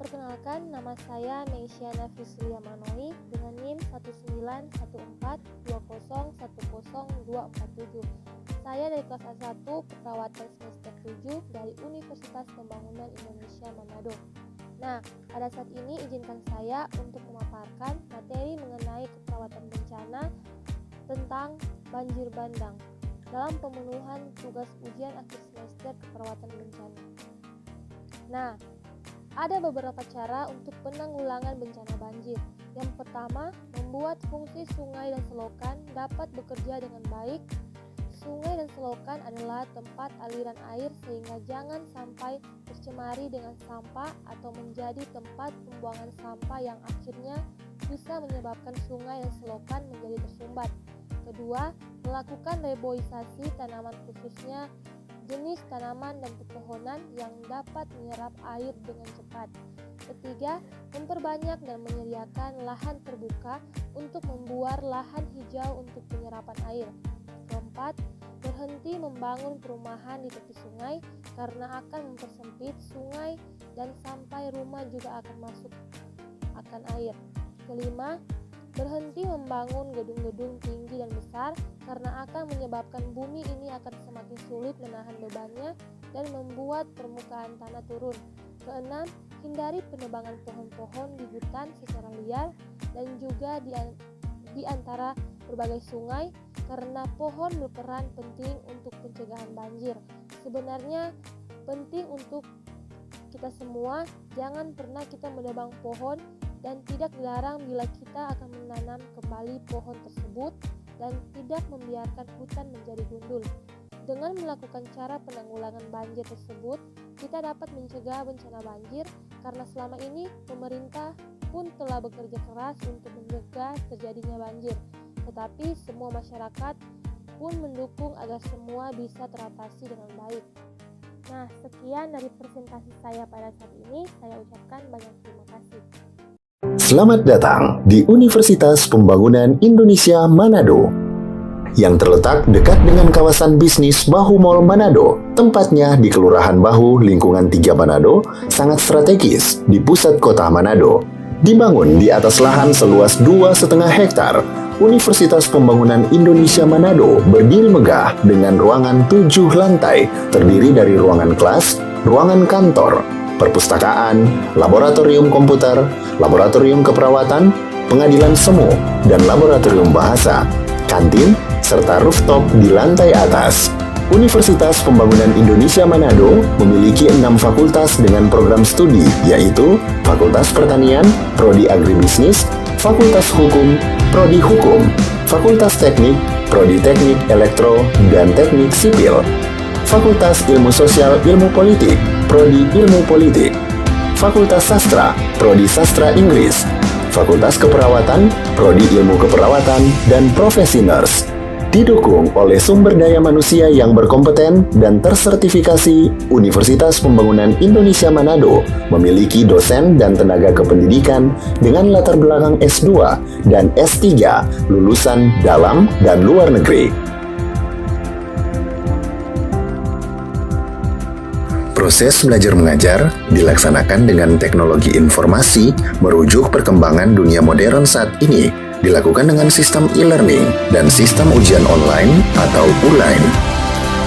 Perkenalkan, nama saya Meisyana Fislia Manoi dengan NIM 19142010247. Saya dari kelas A1 Keperawatan semester 7 dari Universitas Pembangunan Indonesia Manado. Nah, pada saat ini izinkan saya untuk memaparkan materi mengenai keperawatan bencana tentang banjir bandang dalam pemenuhan tugas ujian akhir semester keperawatan bencana. Nah, ada beberapa cara untuk penanggulangan bencana banjir. Yang pertama, membuat fungsi sungai dan selokan dapat bekerja dengan baik. Sungai dan selokan adalah tempat aliran air sehingga jangan sampai tercemari dengan sampah atau menjadi tempat pembuangan sampah yang akhirnya bisa menyebabkan sungai dan selokan menjadi tersumbat. Kedua, melakukan reboisasi tanaman khususnya jenis tanaman dan pepohonan yang dapat menyerap air dengan cepat. Ketiga, memperbanyak dan menyediakan lahan terbuka untuk membuat lahan hijau untuk penyerapan air. Keempat, berhenti membangun perumahan di tepi sungai karena akan mempersempit sungai dan sampai rumah juga akan masuk akan air. Kelima, berhenti membangun gedung-gedung tinggi dan besar karena akan menyebabkan bumi ini akan semakin sulit menahan bebannya dan membuat permukaan tanah turun. Keenam, hindari penebangan pohon-pohon di hutan secara liar dan juga di antara berbagai sungai karena pohon berperan penting untuk pencegahan banjir. Sebenarnya penting untuk kita semua, jangan pernah kita menebang pohon dan tidak dilarang bila kita akan menanam kembali pohon tersebut dan tidak membiarkan hutan menjadi gundul. Dengan melakukan cara penanggulangan banjir tersebut, kita dapat mencegah bencana banjir karena selama ini pemerintah pun telah bekerja keras untuk mencegah terjadinya banjir. Tetapi semua masyarakat pun mendukung agar semua bisa teratasi dengan baik. Nah, sekian dari presentasi saya pada saat ini. Saya ucapkan banyak terima kasih. Selamat datang di Universitas Pembangunan Indonesia Manado yang terletak dekat dengan kawasan bisnis Bahu Mall Manado. Tempatnya di Kelurahan Bahu, Lingkungan 3 Manado, sangat strategis di pusat kota Manado. Dibangun di atas lahan seluas 2,5 hektar, Universitas Pembangunan Indonesia Manado berdiri megah dengan ruangan 7 lantai, terdiri dari ruangan kelas, ruangan kantor, perpustakaan, laboratorium komputer, laboratorium keperawatan, pengadilan semu, dan laboratorium bahasa, kantin, serta rooftop di lantai atas. Universitas Pembangunan Indonesia Manado memiliki 6 fakultas dengan program studi, yaitu Fakultas Pertanian, Prodi Agribisnis, Fakultas Hukum, Prodi Hukum, Fakultas Teknik, Prodi Teknik Elektro dan Teknik Sipil, Fakultas Ilmu Sosial Ilmu Politik, Prodi Ilmu Politik, Fakultas Sastra, Prodi Sastra Inggris, Fakultas Keperawatan, Prodi Ilmu Keperawatan, dan Profesi Nurse. Didukung oleh sumber daya manusia yang berkompeten dan tersertifikasi, Universitas Pembangunan Indonesia Manado memiliki dosen dan tenaga kependidikan dengan latar belakang S2 dan S3 lulusan dalam dan luar negeri. Proses belajar mengajar dilaksanakan dengan teknologi informasi merujuk perkembangan dunia modern saat ini, dilakukan dengan sistem e-learning dan sistem ujian online atau ULAIN.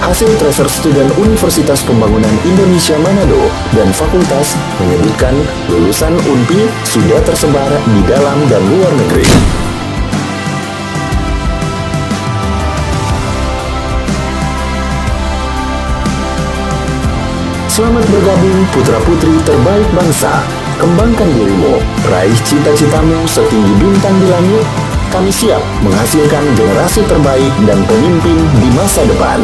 Hasil tracer student Universitas Pembangunan Indonesia Manado dan fakultas menyebutkan lulusan UNPI sudah tersebar di dalam dan luar negeri. Selamat bergabung putra-putri terbaik bangsa. Kembangkan dirimu, raih cita-citamu setinggi bintang di langit. Kami siap menghasilkan generasi terbaik dan pemimpin di masa depan.